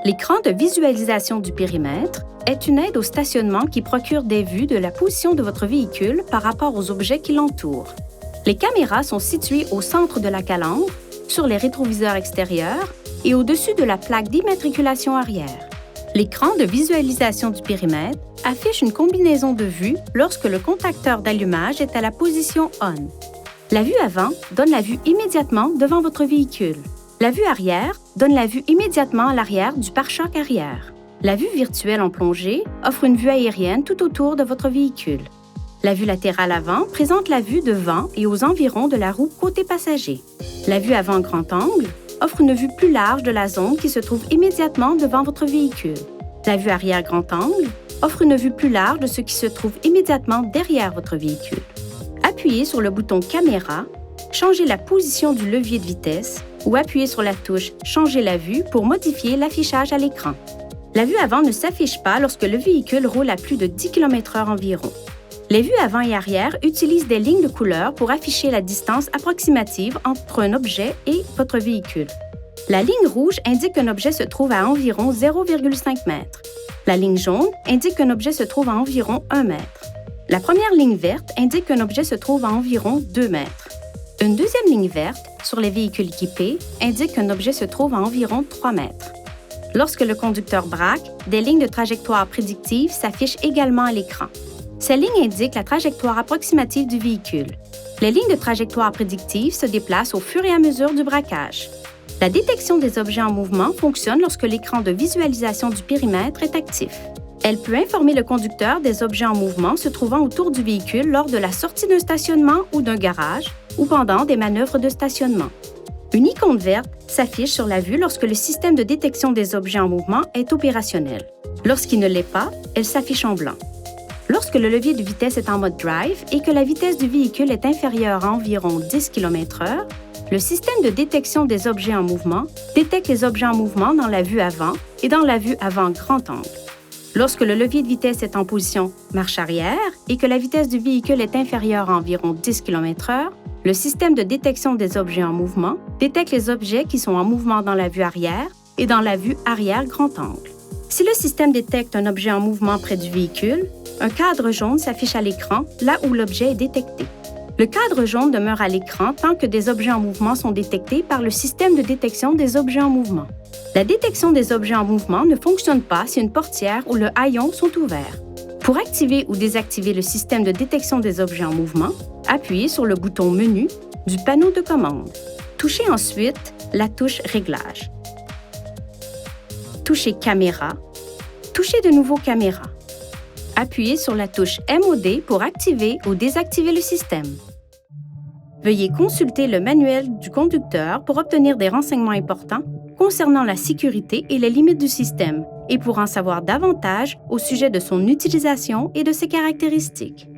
L'écran de visualisation du périmètre est une aide au stationnement qui procure des vues de la position de votre véhicule par rapport aux objets qui l'entourent. Les caméras sont situées au centre de la calandre, sur les rétroviseurs extérieurs et au-dessus de la plaque d'immatriculation arrière. L'écran de visualisation du périmètre affiche une combinaison de vues lorsque le contacteur d'allumage est à la position ON. La vue avant donne la vue immédiatement devant votre véhicule. La vue arrière donne la vue immédiatement à l'arrière du pare-choc arrière. La vue virtuelle en plongée offre une vue aérienne tout autour de votre véhicule. La vue latérale avant présente la vue devant et aux environs de la roue côté passager. La vue avant grand angle offre une vue plus large de la zone qui se trouve immédiatement devant votre véhicule. La vue arrière grand angle offre une vue plus large de ce qui se trouve immédiatement derrière votre véhicule. Appuyez sur le bouton Caméra, changez la position du levier de vitesse ou appuyez sur la touche Changer la vue pour modifier l'affichage à l'écran. La vue avant ne s'affiche pas lorsque le véhicule roule à plus de 10 km/h environ. Les vues avant et arrière utilisent des lignes de couleur pour afficher la distance approximative entre un objet et votre véhicule. La ligne rouge indique qu'un objet se trouve à environ 0,5 m. La ligne jaune indique qu'un objet se trouve à environ 1 m. La première ligne verte indique qu'un objet se trouve à environ 2 m. Une deuxième ligne verte, sur les véhicules équipés, indique qu'un objet se trouve à environ 3 m. Lorsque le conducteur braque, des lignes de trajectoire prédictives s'affichent également à l'écran. Ces lignes indiquent la trajectoire approximative du véhicule. Les lignes de trajectoire prédictive se déplacent au fur et à mesure du braquage. La détection des objets en mouvement fonctionne lorsque l'écran de visualisation du périmètre est actif. Elle peut informer le conducteur des objets en mouvement se trouvant autour du véhicule lors de la sortie d'un stationnement ou d'un garage ou pendant des manœuvres de stationnement. Une icône verte s'affiche sur la vue lorsque le système de détection des objets en mouvement est opérationnel. Lorsqu'il ne l'est pas, elle s'affiche en blanc. Lorsque le levier de vitesse est en mode drive et que la vitesse du véhicule est inférieure à environ 10 km/h, le système de détection des objets en mouvement détecte les objets en mouvement dans la vue avant et dans la vue avant grand angle. Lorsque le levier de vitesse est en position marche arrière et que la vitesse du véhicule est inférieure à environ 10 km/h, le système de détection des objets en mouvement détecte les objets qui sont en mouvement dans la vue arrière et dans la vue arrière grand angle. Si le système détecte un objet en mouvement près du véhicule, un cadre jaune s'affiche à l'écran là où l'objet est détecté. Le cadre jaune demeure à l'écran tant que des objets en mouvement sont détectés par le système de détection des objets en mouvement. La détection des objets en mouvement ne fonctionne pas si une portière ou le haillon sont ouverts. Pour activer ou désactiver le système de détection des objets en mouvement, appuyez sur le bouton Menu du panneau de commande. Touchez ensuite la touche Réglage. Touchez Caméra. Touchez de nouveau Caméra. Appuyez sur la touche MOD pour activer ou désactiver le système. Veuillez consulter le manuel du conducteur pour obtenir des renseignements importants concernant la sécurité et les limites du système et pour en savoir davantage au sujet de son utilisation et de ses caractéristiques.